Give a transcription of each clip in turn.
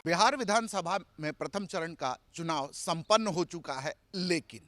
बिहार विधानसभा में प्रथम चरण का चुनाव संपन्न हो चुका है, लेकिन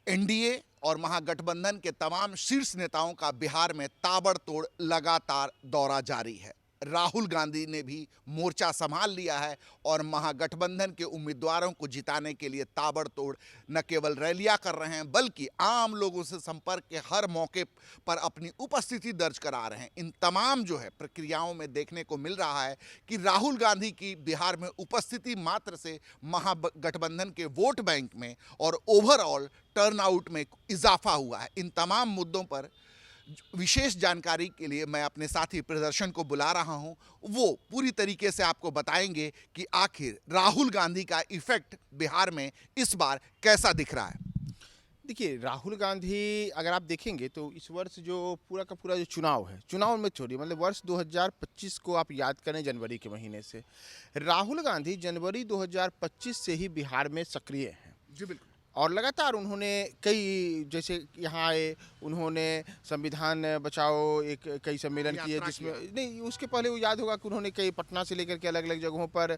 एनडीए और महागठबंधन के तमाम शीर्ष नेताओं का बिहार में ताबड़तोड़ लगातार दौरा जारी है। राहुल गांधी ने भी मोर्चा संभाल लिया है और महागठबंधन के उम्मीदवारों को जिताने के लिए ताबड़तोड़ न केवल रैलियां कर रहे हैं, बल्कि आम लोगों से संपर्क के हर मौके पर अपनी उपस्थिति दर्ज करा रहे हैं। इन तमाम जो है प्रक्रियाओं में देखने को मिल रहा है कि राहुल गांधी की बिहार में उपस्थिति मात्र से महागठबंधन के वोट बैंक में और ओवरऑल टर्नआउट में इजाफा हुआ है। इन तमाम मुद्दों पर विशेष जानकारी के लिए मैं अपने साथी प्रदर्शन को बुला रहा हूं। वो पूरी तरीके से आपको बताएंगे कि आखिर राहुल गांधी का इफेक्ट बिहार में इस बार कैसा दिख रहा है। देखिए, राहुल गांधी अगर आप देखेंगे तो इस वर्ष जो पूरा का पूरा जो चुनाव है, चुनाव में छोड़िए, मतलब वर्ष 2025 को आप याद करें, जनवरी के महीने से राहुल गांधी जनवरी 2025 से ही बिहार में सक्रिय हैं। जी बिल्कुल। और लगातार उन्होंने कई, जैसे यहाँ आए, उन्होंने संविधान बचाओ एक कई सम्मेलन किए, जिसमें नहीं, उसके पहले वो याद होगा कि उन्होंने कई पटना से लेकर के अलग अलग जगहों पर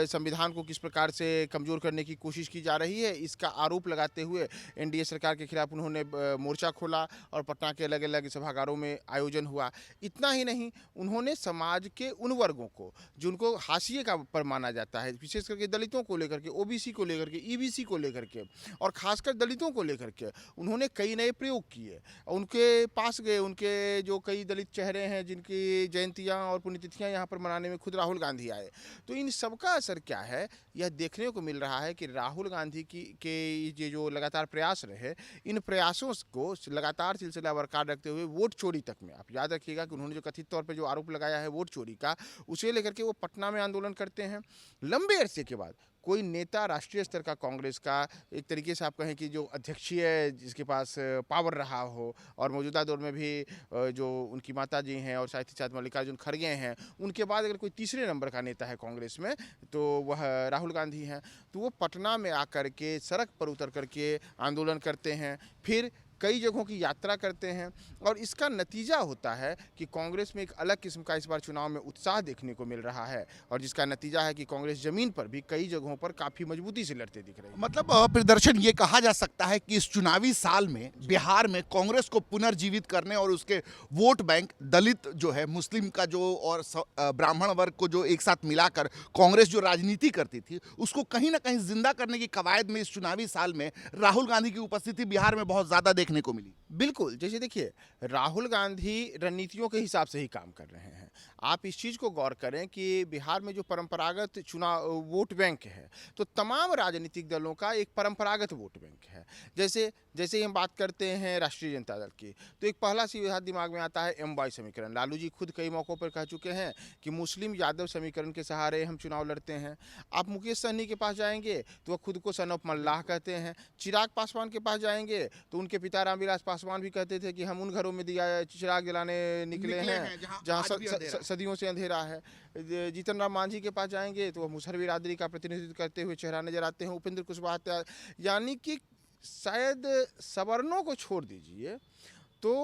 संविधान को किस प्रकार से कमज़ोर करने की कोशिश की जा रही है, इसका आरोप लगाते हुए एनडीए सरकार के खिलाफ उन्होंने मोर्चा खोला और पटना के अलग अलग सभागारों में आयोजन हुआ। इतना ही नहीं, उन्होंने समाज के उन वर्गों को जिनको हाशिए का पर माना जाता है, विशेष करके दलितों को लेकर के, ओबीसी को लेकर के, ईबीसी को लेकर के और खासकर दलितों को लेकर के उन्होंने कई नए प्रयोग किए। उनके पास गए, उनके जो कई दलित चेहरे हैं जिनकी जयंतियां और पुण्यतिथियां यहाँ पर मनाने में खुद राहुल गांधी आए। तो इन सबका असर क्या है, यह देखने को मिल रहा है कि राहुल गांधी के ये जो लगातार प्रयास रहे, इन प्रयासों को लगातार सिलसिला बरकरार रखते हुए वोट चोरी तक में, आप याद रखिएगा कि उन्होंने जो कथित तौर पर जो आरोप लगाया है वोट चोरी का, उसे लेकर के वो पटना में आंदोलन करते हैं। लंबे अरसे के बाद कोई नेता राष्ट्रीय स्तर का कांग्रेस का, एक तरीके से आप कहें कि जो अध्यक्षीय जिसके पास पावर रहा हो, और मौजूदा दौर में भी जो उनकी माता जी हैं और साथ ही साथ मल्लिकार्जुन खड़गे हैं, उनके बाद अगर कोई तीसरे नंबर का नेता है कांग्रेस में तो वह राहुल गांधी हैं। तो वो पटना में आकर के सड़क पर उतर करके आंदोलन करते हैं, फिर कई जगहों की यात्रा करते हैं, और इसका नतीजा होता है कि कांग्रेस में एक अलग किस्म का इस बार चुनाव में उत्साह देखने को मिल रहा है, और जिसका नतीजा है कि कांग्रेस जमीन पर भी कई जगहों पर काफ़ी मजबूती से लड़ते दिख रही है। मतलब प्रदर्शन ये कहा जा सकता है कि इस चुनावी साल में बिहार में कांग्रेस को पुनर्जीवित करने और उसके वोट बैंक दलित जो है, मुस्लिम का जो और ब्राह्मण वर्ग को जो एक साथ मिलाकर कांग्रेस जो राजनीति करती थी, उसको कहीं ना कहीं जिंदा करने की कवायद में इस चुनावी साल में राहुल गांधी की उपस्थिति बिहार में बहुत ज्यादा देखने को मिली। बिल्कुल, जैसे देखिए, राहुल गांधी रणनीतियों के हिसाब से ही काम कर रहे हैं। आप इस चीज़ को गौर करें कि बिहार में जो परंपरागत चुनाव वोट बैंक है, तो तमाम राजनीतिक दलों का एक परंपरागत वोट बैंक है। जैसे जैसे ही हम बात करते हैं राष्ट्रीय जनता दल की, तो एक पहला सीधा दिमाग में आता है एमवाई समीकरण। लालू जी खुद कई मौक़ों पर कह चुके हैं कि मुस्लिम यादव समीकरण के सहारे हम चुनाव लड़ते हैं। आप मुकेश सहनी के पास जाएंगे तो वह खुद को सन ऑफ मल्लाह कहते हैं। चिराग पासवान के पास जाएंगे तो उनके पिता रामविलास पासवान भी कहते थे कि हम उन घरों में दिया चिराग जलाने निकले हैं जहाँ सदियों से अंधेरा है। जीतन राम मांझी के पास जाएंगे तो वह मुसहर बिरादरी का प्रतिनिधित्व करते हुए चेहरा नजर आते हैं। उपेंद्र कुशवाहा, यानी कि शायद सवर्णों को छोड़ दीजिए तो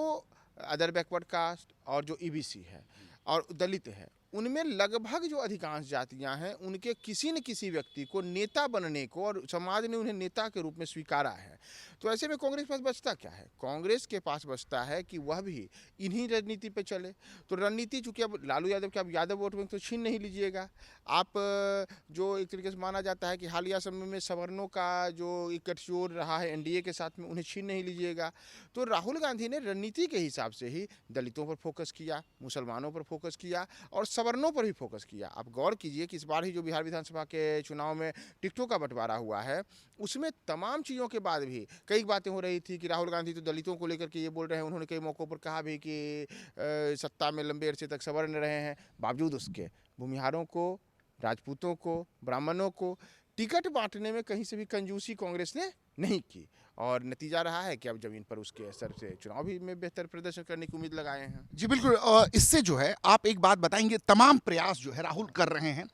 अदर बैकवर्ड कास्ट और जो ईबीसी है और दलित है, उनमें लगभग जो अधिकांश जातियां हैं, उनके किसी न किसी व्यक्ति को नेता बनने को, और समाज ने उन्हें नेता के रूप में स्वीकारा है। तो ऐसे में कांग्रेस के पास बचता क्या है? कांग्रेस के पास बचता है कि वह भी इन्हीं रणनीति पे चले। तो रणनीति चूंकि अब लालू यादव के, अब यादव वोट बैंक तो छीन नहीं लीजिएगा आप। जो एक तरीके से माना जाता है कि हालिया समय में सवर्णों का जो एक गठजोड़ रहा है एनडीए के साथ में, उन्हें छीन नहीं लीजिएगा। तो राहुल गांधी ने रणनीति के हिसाब से ही दलितों पर फोकस किया, मुसलमानों पर फोकस किया और सवर्णों पर भी फोकस किया। आप गौर कीजिए कि इस बार ही जो बिहार विधानसभा के चुनाव में टिकटों का बंटवारा हुआ है, उसमें तमाम चीज़ों के बाद भी कई बातें हो रही थी कि राहुल गांधी तो दलितों को लेकर के ये बोल रहे हैं। उन्होंने कई मौक़ों पर कहा भी कि सत्ता में लंबे अरसे तक सवर्ण रहे हैं, बावजूद उसके भूमिहारों को, राजपूतों को, ब्राह्मणों को टिकट बांटने में कहीं से भी कंजूसी कांग्रेस ने नहीं की, और नतीजा रहा है कि अब जमीन पर उसके असर से चुनाव भी में बेहतर प्रदर्शन करने की उम्मीद लगाए हैं। जी बिल्कुल। इससे जो है आप एक बात बताएंगे, तमाम प्रयास जो है राहुल कर रहे हैं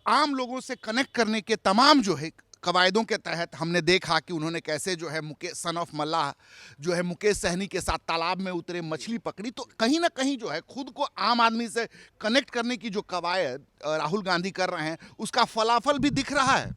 आम लोगों से कनेक्ट करने के, तमाम जो है कवायदों के तहत हमने देखा कि उन्होंने कैसे जो है मुकेश सन ऑफ मल्लाह जो है मुकेश सहनी के साथ तालाब में उतरे, मछली पकड़ी। तो कहीं ना कहीं जो है खुद को आम आदमी से कनेक्ट करने की जो कवायद राहुल गांधी कर रहे हैं उसका फलाफल भी दिख रहा है।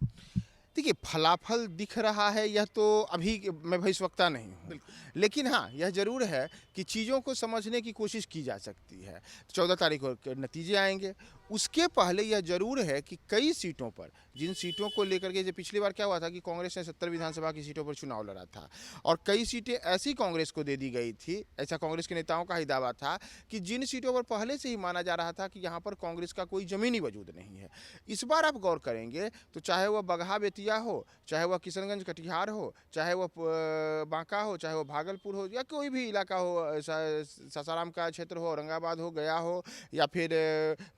देखिए, फलाफल दिख रहा है यह तो अभी मैं भविष्यवक्ता नहीं हूँ, लेकिन हाँ यह जरूर है कि चीज़ों को समझने की कोशिश की जा सकती है। 14 तारीख को के नतीजे आएंगे, उसके पहले यह जरूर है कि कई सीटों पर, जिन सीटों को लेकर के, जो पिछली बार क्या हुआ था कि कांग्रेस ने 70 विधानसभा की सीटों पर चुनाव लड़ा था और कई सीटें ऐसी कांग्रेस को दे दी गई थी, ऐसा कांग्रेस के नेताओं का ही दावा था कि जिन सीटों पर पहले से ही माना जा रहा था कि यहाँ पर कांग्रेस का कोई जमीनी वजूद नहीं है। इस बार आप गौर करेंगे तो चाहे वह बगहा बेतिया हो, चाहे वह किशनगंज कटिहार हो, चाहे वह बांका हो, चाहे वह भागलपुर हो, या कोई भी इलाका हो, सासाराम का क्षेत्र हो, औरंगाबाद हो, गया हो, या फिर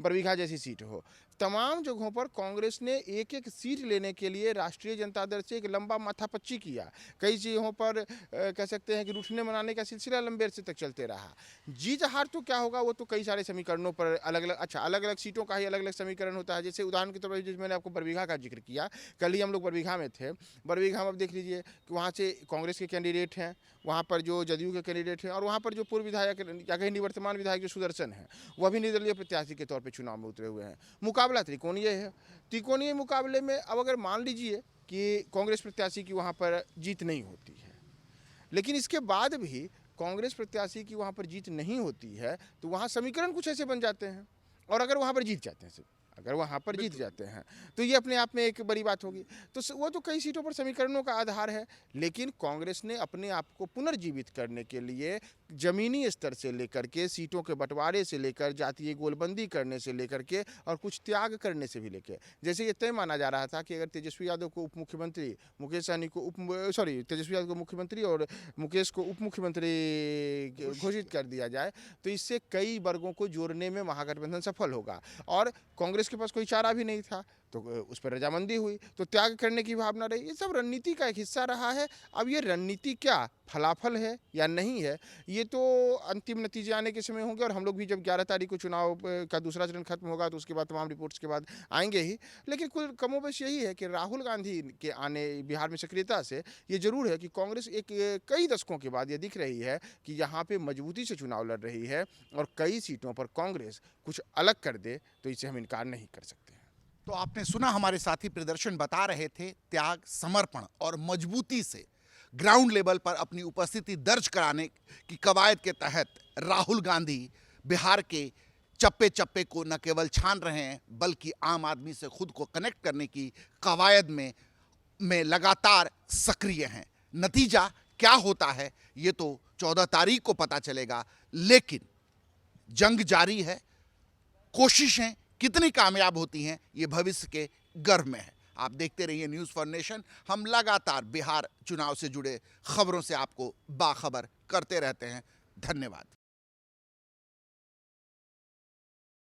बरबीघा जैसी सीट हो, तमाम जगहों पर कांग्रेस ने एक एक सीट लेने के लिए राष्ट्रीय जनता दल से एक लंबा माथापच्ची किया। कई जगहों पर कह सकते हैं कि रूठने मनाने का सिलसिला लंबे अरसे तक चलते रहा। जीत हार तो क्या होगा वो तो कई सारे समीकरणों पर अलग अलग सीटों का ही अलग अलग समीकरण होता है। जैसे उदाहरण के तौर पर जैसे मैंने आपको बरबीघा का जिक्र किया, कल ही हम लोग बरबीघा में थे। बरबीघा में अब देख लीजिए कि वहाँ से कांग्रेस के कैंडिडेट हैं, वहाँ पर जो जदयू के कैंडिडेट हैं, और वहाँ पर जो पूर्व विधायक या कहीं निवर्तमान विधायक जो सुदर्शन हैं वह भी निर्दलीय प्रत्याशी के तौर पर चुनाव में उतरे हुए हैं। मुकाबला त्रिकोणीय है। त्रिकोणीय मुकाबले में अब अगर मान लीजिए कि कांग्रेस प्रत्याशी की वहाँ पर जीत नहीं होती है, लेकिन इसके बाद भी कांग्रेस प्रत्याशी की वहाँ पर जीत नहीं होती है, तो वहाँ समीकरण कुछ ऐसे बन जाते हैं, और अगर वहाँ पर जीत जाते हैं, अगर वहाँ पर जीत जाते हैं तो ये अपने आप में एक बड़ी बात होगी। तो वो तो कई सीटों पर समीकरणों का आधार है, लेकिन कांग्रेस ने अपने आप को पुनर्जीवित करने के लिए जमीनी स्तर से लेकर के, सीटों के बंटवारे से लेकर, जातीय गोलबंदी करने से लेकर के, और कुछ त्याग करने से भी लेकर, जैसे ये तय माना जा रहा था कि अगर तेजस्वी यादव को उप मुख्यमंत्री, मुकेश सहनी को तेजस्वी यादव को मुख्यमंत्री और मुकेश को उप मुख्यमंत्री घोषित कर दिया जाए तो इससे कई वर्गों को जोड़ने में महागठबंधन सफल होगा, और कांग्रेस के पास कोई चारा भी नहीं था तो उस पर रजामंदी हुई, तो त्याग करने की भावना रही। ये सब रणनीति का एक हिस्सा रहा है। अब ये रणनीति क्या फलाफल है या नहीं है, ये तो अंतिम नतीजे आने के समय होंगे, और हम लोग भी जब 11 तारीख को चुनाव का दूसरा चरण खत्म होगा तो उसके बाद तमाम रिपोर्ट्स के बाद आएंगे ही। लेकिन कुल कमोबेश यही है कि राहुल गांधी के आने बिहार में सक्रियता से ये जरूर है कि कांग्रेस एक कई दशकों के बाद ये दिख रही है कि यहाँ पे मजबूती से चुनाव लड़ रही है, और कई सीटों पर कांग्रेस कुछ अलग कर दे तो इसे हम इनकार नहीं कर सकते। तो आपने सुना, हमारे साथी प्रदर्शन बता रहे थे त्याग, समर्पण और मजबूती से ग्राउंड लेवल पर अपनी उपस्थिति दर्ज कराने की कवायद के तहत राहुल गांधी बिहार के चप्पे चप्पे को न केवल छान रहे हैं बल्कि आम आदमी से खुद को कनेक्ट करने की कवायद में लगातार सक्रिय हैं। नतीजा क्या होता है ये तो 14 तारीख को पता चलेगा, लेकिन जंग जारी है। कोशिशें कितनी कामयाब होती हैं ये भविष्य के गर्भ में है। आप देखते रहिए न्यूज़ फॉर नेशन। हम लगातार बिहार चुनाव से जुड़े खबरों से आपको बाखबर करते रहते हैं। धन्यवाद।